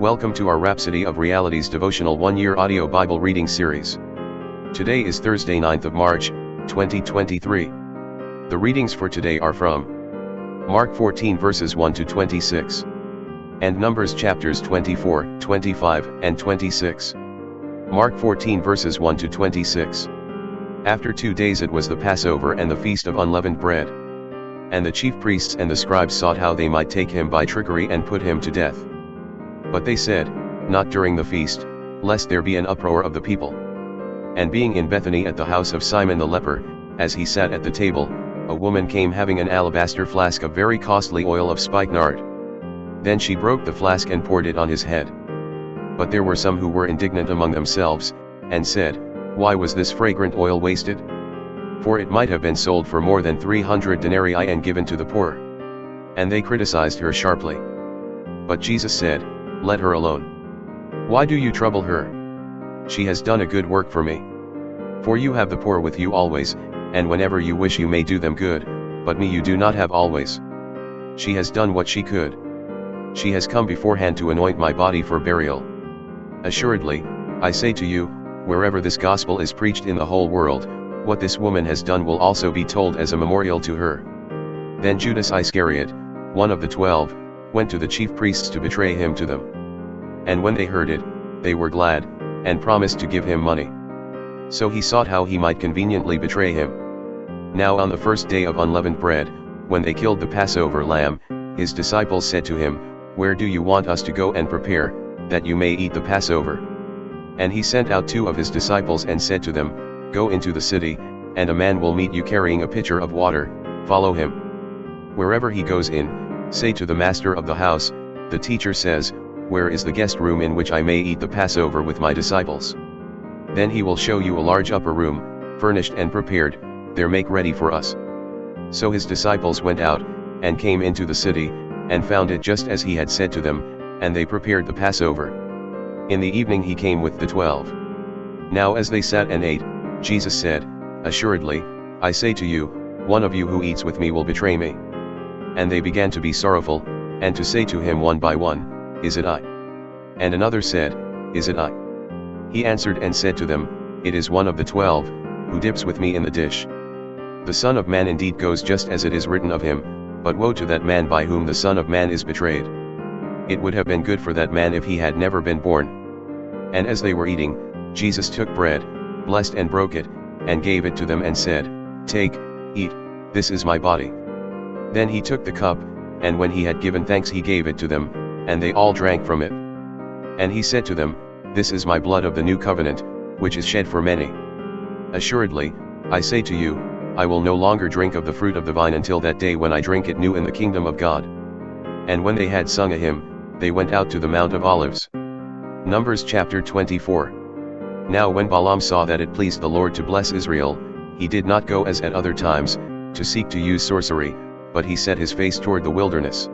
Welcome to our Rhapsody of Realities devotional 1-year audio Bible reading series. Today is Thursday, 9th of March, 2023. The readings for today are from Mark 14 verses 1 to 26, and Numbers chapters 24, 25, and 26. Mark 14 verses 1 to 26. After 2 days it was the Passover and the feast of unleavened bread. And the chief priests and the scribes sought how they might take him by trickery and put him to death. But they said, Not during the feast, lest there be an uproar of the people. And being in Bethany at the house of Simon the leper, as he sat at the table, a woman came having an alabaster flask of very costly oil of spikenard. Then she broke the flask and poured it on his head. But there were some who were indignant among themselves, and said, Why was this fragrant oil wasted? For it might have been sold for more than 300 denarii and given to the poor. And they criticized her sharply. But Jesus said, Let her alone. Why do you trouble her? She has done a good work for me. For you have the poor with you always, and whenever you wish you may do them good, but me you do not have always. She has done what she could. She has come beforehand to anoint my body for burial. Assuredly, I say to you, wherever this gospel is preached in the whole world, what this woman has done will also be told as a memorial to her. Then Judas Iscariot, one of the 12, went to the chief priests to betray him to them. And when they heard it, they were glad, and promised to give him money. So he sought how he might conveniently betray him. Now on the first day of unleavened bread, when they killed the Passover lamb, his disciples said to him, Where do you want us to go and prepare, that you may eat the Passover? And he sent out 2 of his disciples and said to them, Go into the city, and a man will meet you carrying a pitcher of water, follow him. Wherever he goes in, say to the master of the house, The teacher says, Where is the guest room in which I may eat the Passover with my disciples? Then he will show you a large upper room, furnished and prepared, there make ready for us. So his disciples went out, and came into the city, and found it just as he had said to them, and they prepared the Passover. In the evening he came with the 12. Now as they sat and ate, Jesus said, Assuredly, I say to you, one of you who eats with me will betray me. And they began to be sorrowful, and to say to him one by one, Is it I? And another said, Is it I? He answered and said to them, It is one of the 12, who dips with me in the dish. The Son of Man indeed goes just as it is written of him, but woe to that man by whom the Son of Man is betrayed. It would have been good for that man if he had never been born. And as they were eating, Jesus took bread, blessed and broke it, and gave it to them and said, Take, eat, this is my body. Then he took the cup, and when he had given thanks he gave it to them, and they all drank from it. And he said to them, This is my blood of the new covenant, which is shed for many. Assuredly, I say to you, I will no longer drink of the fruit of the vine until that day when I drink it new in the kingdom of God. And when they had sung a hymn, they went out to the Mount of Olives. Numbers chapter 24. Now when Balaam saw that it pleased the Lord to bless Israel, he did not go as at other times, to seek to use sorcery, but he set his face toward the wilderness.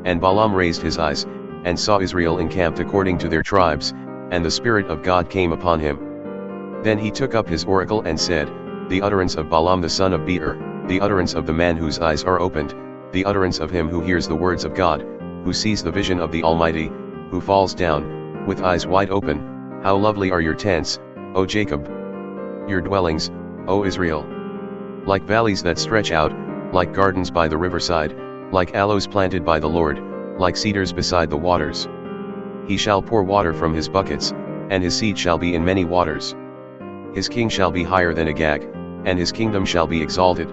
And Balaam raised his eyes, and saw Israel encamped according to their tribes, and the Spirit of God came upon him. Then he took up his oracle and said, The utterance of Balaam the son of Beor, the utterance of the man whose eyes are opened, the utterance of him who hears the words of God, who sees the vision of the Almighty, who falls down, with eyes wide open. How lovely are your tents, O Jacob! Your dwellings, O Israel! Like valleys that stretch out, like gardens by the riverside, like aloes planted by the Lord, like cedars beside the waters. He shall pour water from his buckets, and his seed shall be in many waters. His king shall be higher than Agag, and his kingdom shall be exalted.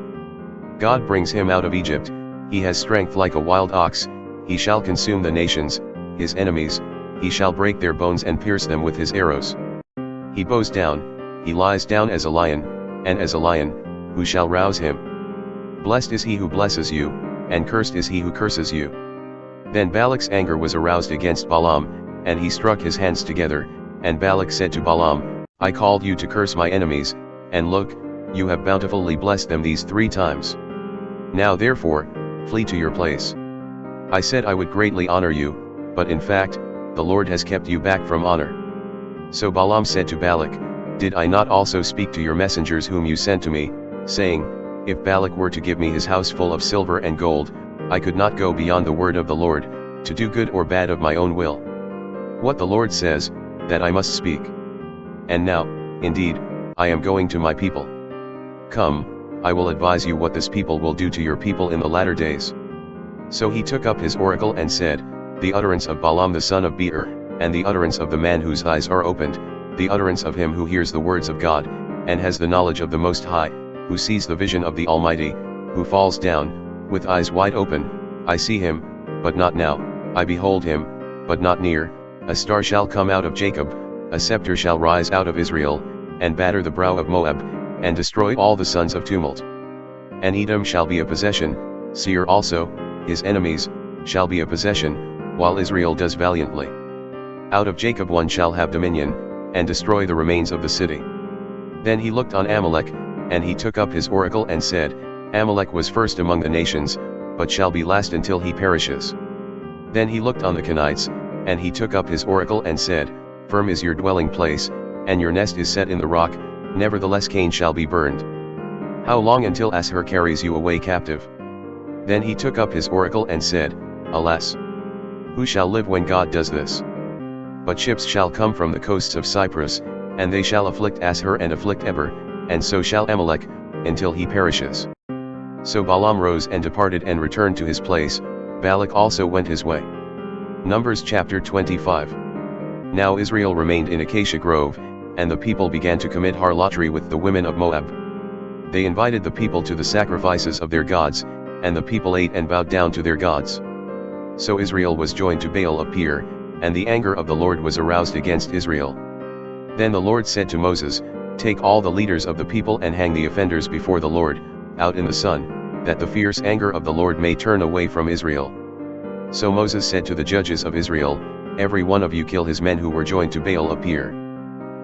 God brings him out of Egypt, he has strength like a wild ox, he shall consume the nations, his enemies, he shall break their bones and pierce them with his arrows. He bows down, he lies down as a lion, and as a lion, who shall rouse him? Blessed is he who blesses you, and cursed is he who curses you. Then Balak's anger was aroused against Balaam, and he struck his hands together, and Balak said to Balaam, I called you to curse my enemies, and look, you have bountifully blessed them these 3 times. Now therefore, flee to your place. I said I would greatly honor you, but in fact, the Lord has kept you back from honor. So Balaam said to Balak, Did I not also speak to your messengers whom you sent to me, saying, If Balak were to give me his house full of silver and gold, I could not go beyond the word of the Lord, to do good or bad of my own will. What the Lord says, that I must speak. And now, indeed, I am going to my people. Come, I will advise you what this people will do to your people in the latter days. So he took up his oracle and said, the utterance of Balaam the son of Beor, and the utterance of the man whose eyes are opened, the utterance of him who hears the words of God, and has the knowledge of the Most High, who sees the vision of the Almighty, who falls down, with eyes wide open. I see him, but not now, I behold him, but not near. A star shall come out of Jacob, a scepter shall rise out of Israel, and batter the brow of Moab, and destroy all the sons of tumult. And Edom shall be a possession, Seir also, his enemies, shall be a possession, while Israel does valiantly. Out of Jacob one shall have dominion, and destroy the remains of the city. Then he looked on Amalek, and he took up his oracle and said, Amalek was first among the nations, but shall be last until he perishes. Then he looked on the Kenites, and he took up his oracle and said, firm is your dwelling place, and your nest is set in the rock, nevertheless Cain shall be burned. How long until Asshur carries you away captive? Then he took up his oracle and said, alas! Who shall live when God does this? But ships shall come from the coasts of Cyprus, and they shall afflict Asshur and afflict Eber, and so shall Amalek, until he perishes. So Balaam rose and departed and returned to his place, Balak also went his way. Numbers chapter 25. Now Israel remained in Acacia Grove, and the people began to commit harlotry with the women of Moab. They invited the people to the sacrifices of their gods, and the people ate and bowed down to their gods. So Israel was joined to Baal of Peor, and the anger of the Lord was aroused against Israel. Then the Lord said to Moses, take all the leaders of the people and hang the offenders before the Lord, out in the sun, that the fierce anger of the Lord may turn away from Israel. So Moses said to the judges of Israel, every one of you kill his men who were joined to Baal of Peor.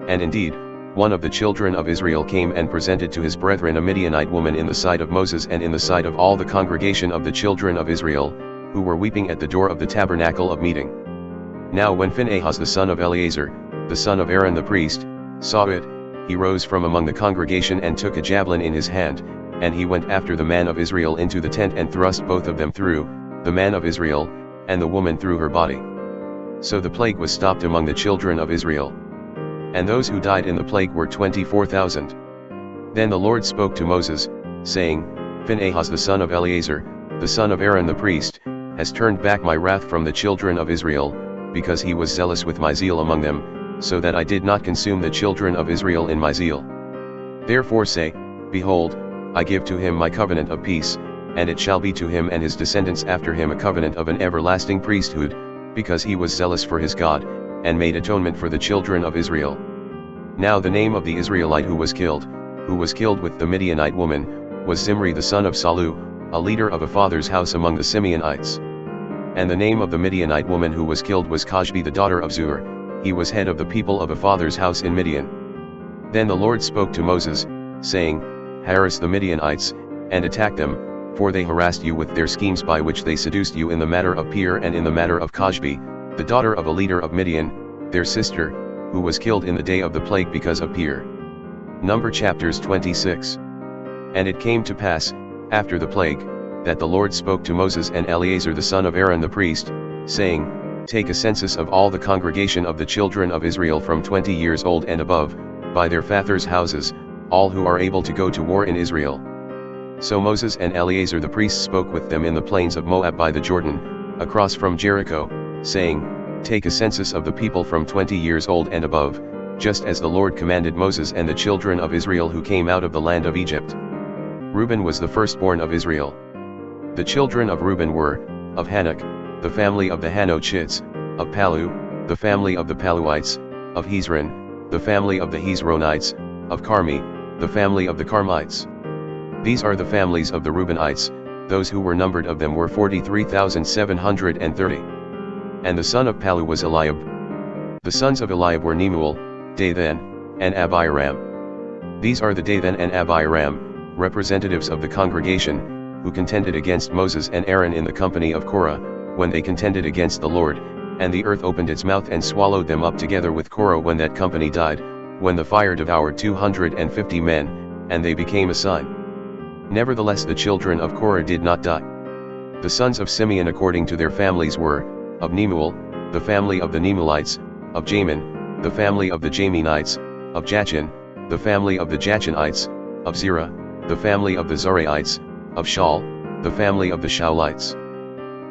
And indeed, one of the children of Israel came and presented to his brethren a Midianite woman in the sight of Moses and in the sight of all the congregation of the children of Israel, who were weeping at the door of the tabernacle of meeting. Now when Phinehas the son of Eleazar, the son of Aaron the priest, saw it, he rose from among the congregation and took a javelin in his hand, and he went after the man of Israel into the tent and thrust both of them through, the man of Israel, and the woman through her body. So the plague was stopped among the children of Israel. And those who died in the plague were 24,000. Then the Lord spoke to Moses, saying, Phinehas the son of Eleazar, the son of Aaron the priest, has turned back my wrath from the children of Israel, because he was zealous with my zeal among them, so that I did not consume the children of Israel in my zeal. Therefore say, behold, I give to him my covenant of peace, and it shall be to him and his descendants after him a covenant of an everlasting priesthood, because he was zealous for his God, and made atonement for the children of Israel. Now the name of the Israelite who was killed with the Midianite woman, was Zimri the son of Salu, a leader of a father's house among the Simeonites. And the name of the Midianite woman who was killed was Cashbi the daughter of Zur, he was head of the people of a father's house in Midian. Then the Lord spoke to Moses, saying, harass the Midianites, and attack them, for they harassed you with their schemes by which they seduced you in the matter of Peor and in the matter of Cashbi, the daughter of a leader of Midian, their sister, who was killed in the day of the plague because of Peor. Number chapters 26. And it came to pass, after the plague, that the Lord spoke to Moses and Eleazar the son of Aaron the priest, saying, take a census of all the congregation of the children of Israel from 20 years old and above, by their fathers' houses, all who are able to go to war in Israel. So Moses and Eleazar the priest spoke with them in the plains of Moab by the Jordan, across from Jericho, saying, take a census of the people from 20 years old and above, just as the Lord commanded Moses and the children of Israel who came out of the land of Egypt. Reuben was the firstborn of Israel. The children of Reuben were, of Hanok, the family of the Hanochites, of Palu, the family of the Paluites, of Hezron, the family of the Hezronites, of Carmi, the family of the Carmites. These are the families of the Reubenites, those who were numbered of them were 43,730. And the son of Palu was Eliab. The sons of Eliab were Nemuel, Dathan, and Abiram. These are the Dathan and Abiram, representatives of the congregation, who contended against Moses and Aaron in the company of Korah, when they contended against the Lord, and the earth opened its mouth and swallowed them up together with Korah when that company died, when the fire devoured 250 men, and they became a sign. Nevertheless the children of Korah did not die. The sons of Simeon according to their families were, of Nemuel, the family of the Nemuelites, of Jamin, the family of the Jaminites, of Jachin, the family of the Jachinites, of Zerah, the family of the Zoraites, of Shaul, the family of the Shaulites.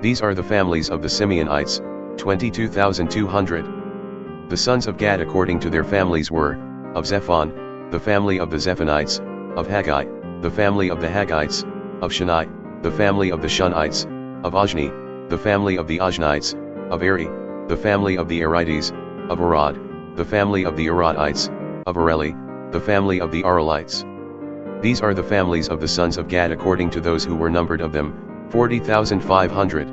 These are the families of the Simeonites, 22,200. The sons of Gad according to their families were, of Zephon, the family of the Zephonites, of Haggai, the family of the Haggites, of Shani, the family of the Shunites, of Ajni, the family of the Ajnites, of Eri, the family of the Erites, of Arad, the family of the Aradites, of Areli, the family of the Arelites. These are the families of the sons of Gad according to those who were numbered of them, 40,500.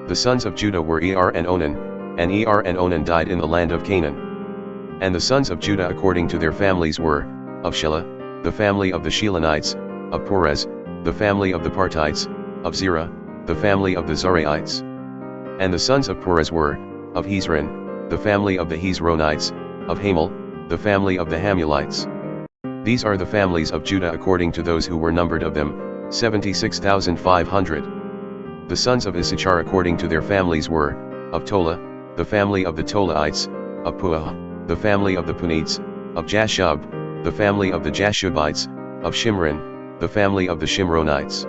The sons of Judah were Er and Onan, and Er and Onan died in the land of Canaan. And the sons of Judah according to their families were, of Shelah, the family of the Shelonites, of Perez, the family of the Partites, of Zerah, the family of the Zoraites. And the sons of Perez were, of Hezron, the family of the Hezronites, of Hamul, the family of the Hamulites. These are the families of Judah according to those who were numbered of them, 76,500. The sons of Issachar according to their families were, of Tola, the family of the Tolaites, of Puah, the family of the Punites, of Jashub, the family of the Jashubites, of Shimron, the family of the Shimronites.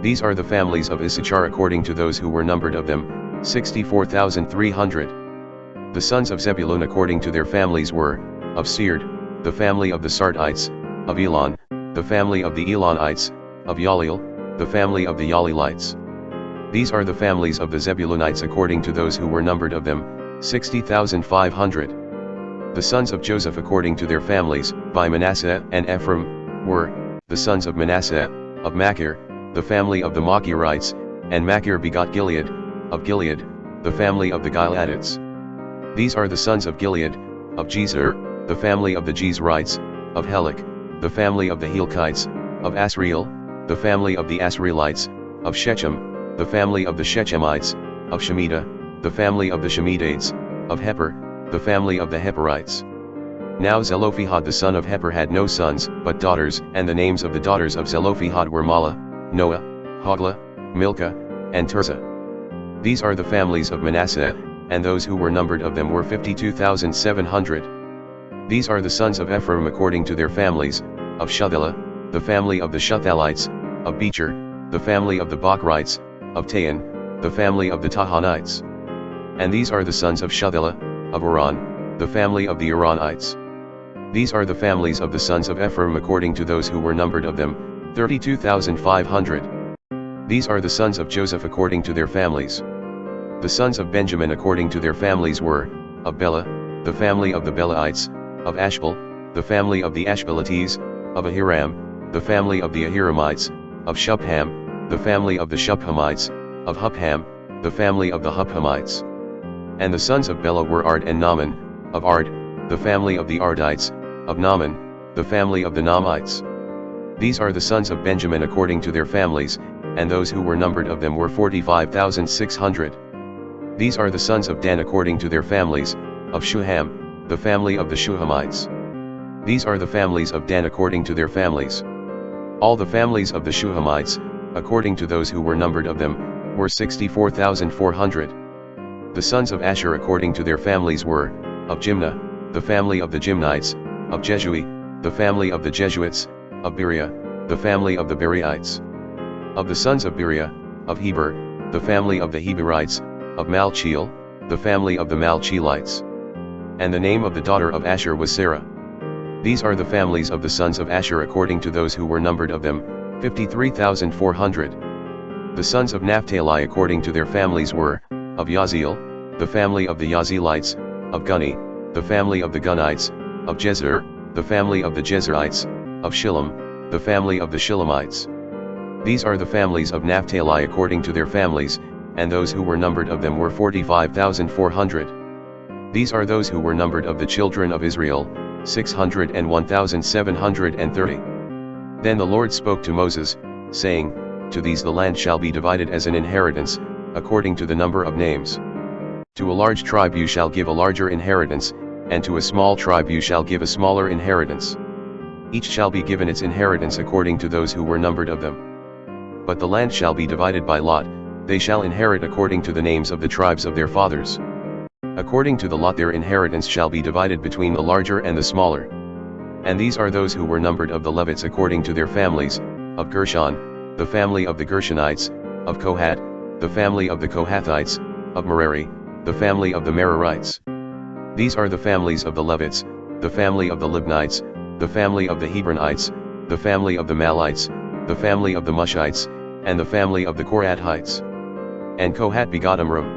These are the families of Issachar according to those who were numbered of them, 64,300. The sons of Zebulun according to their families were, of Sered, the family of the Sardites, of Elon, the family of the Elonites, of Yalil, the family of the Yalilites. These are the families of the Zebulunites according to those who were numbered of them, 60,500. The sons of Joseph according to their families, by Manasseh and Ephraim, were, the sons of Manasseh, of Machir, the family of the Machirites, and Machir begot Gilead, of Gilead, the family of the Gileadites. These are the sons of Gilead, of Jezer, the family of the Jezrites, of Helik, the family of the Helkites, of Asriel, the family of the Asrielites, of Shechem, the family of the Shechemites, of Shemida, the family of the Shemidates, of Heper, the family of the Heperites. Now Zelophehad the son of Heper had no sons, but daughters, and the names of the daughters of Zelophehad were Mahlah, Noah, Hoglah, Milcah, and Tirzah. These are the families of Manasseh, and those who were numbered of them were 52,700. These are the sons of Ephraim according to their families, of Shuthelah, the family of the Shuthalites, of Becher, the family of the Bachrites, of Tahan, the family of the Tahanites. And these are the sons of Shuthelah, of Iran, the family of the Iranites. These are the families of the sons of Ephraim according to those who were numbered of them, 32,500. These are the sons of Joseph according to their families. The sons of Benjamin according to their families were, of Bela, the family of the Belaites, of Ashbel, the family of the Ashbelites, of Ahiram, the family of the Ahiramites, of Shubham, the family of the Shubhamites, of Hupham, the family of the Huphamites. And the sons of Bela were Ard and Naaman, of Ard, the family of the Ardites, of Naaman, the family of the Naamites. These are the sons of Benjamin according to their families, and those who were numbered of them were 45,600. These are the sons of Dan according to their families, of Shuham, the family of the Shuhamites. These are the families of Dan according to their families. All the families of the Shuhamites, according to those who were numbered of them, were 64,400. The sons of Asher according to their families were, of Jimnah, the family of the Jimnites, of Jeshui, the family of the Jesuits, of Beria, the family of the Beriites. Of the sons of Beria, of Heber, the family of the Heberites, of Malchiel, the family of the Malchielites. And the name of the daughter of Asher was Sarah. These are the families of the sons of Asher according to those who were numbered of them, 53,400. The sons of Naphtali according to their families were, of Yaziel, the family of the Yazelites, of Guni, the family of the Gunites, of Jezer, the family of the Jezerites, of Shillem, the family of the Shillemites. These are the families of Naphtali according to their families, and those who were numbered of them were 45,400. These are those who were numbered of the children of Israel, 601,730. Then the Lord spoke to Moses, saying, To these the land shall be divided as an inheritance, according to the number of names. To a large tribe you shall give a larger inheritance, and to a small tribe you shall give a smaller inheritance. Each shall be given its inheritance according to those who were numbered of them. But the land shall be divided by lot, they shall inherit according to the names of the tribes of their fathers. According to the lot their inheritance shall be divided between the larger and the smaller. And these are those who were numbered of the Levites according to their families: of Gershon, the family of the Gershonites; of Kohath, the family of the Kohathites; of Merari, the family of the Merarites. These are the families of the Levites: the family of the Libnites, the family of the Hebronites, the family of the Malites, the family of the Mushites, and the family of the Korathites. And Kohath begot Amram.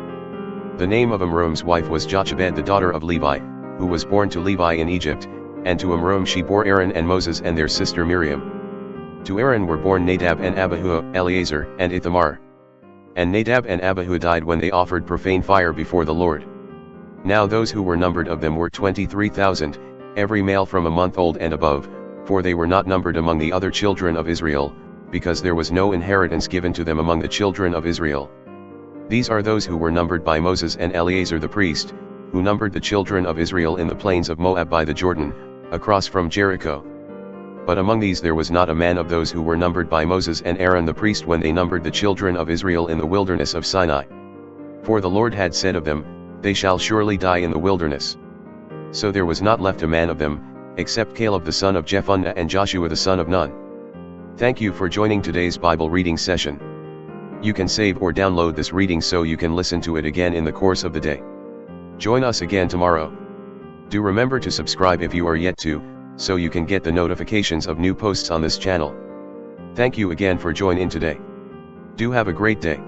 The name of Amram's wife was Jochebed the daughter of Levi, who was born to Levi in Egypt, and to Amram she bore Aaron and Moses and their sister Miriam. To Aaron were born Nadab and Abihu, Eleazar and Ithamar. And Nadab and Abihu died when they offered profane fire before the Lord. Now those who were numbered of them were 23,000, every male from a month old and above, for they were not numbered among the other children of Israel, because there was no inheritance given to them among the children of Israel. These are those who were numbered by Moses and Eleazar the priest, who numbered the children of Israel in the plains of Moab by the Jordan, across from Jericho. But among these there was not a man of those who were numbered by Moses and Aaron the priest when they numbered the children of Israel in the wilderness of Sinai. For the Lord had said of them, "They shall surely die in the wilderness." So there was not left a man of them, except Caleb the son of Jephunneh and Joshua the son of Nun. Thank you for joining today's Bible reading session. You can save or download this reading so you can listen to it again in the course of the day. Join us again tomorrow. Do remember to subscribe if you are yet to, so you can get the notifications of new posts on this channel. Thank you again for joining in today. Do have a great day.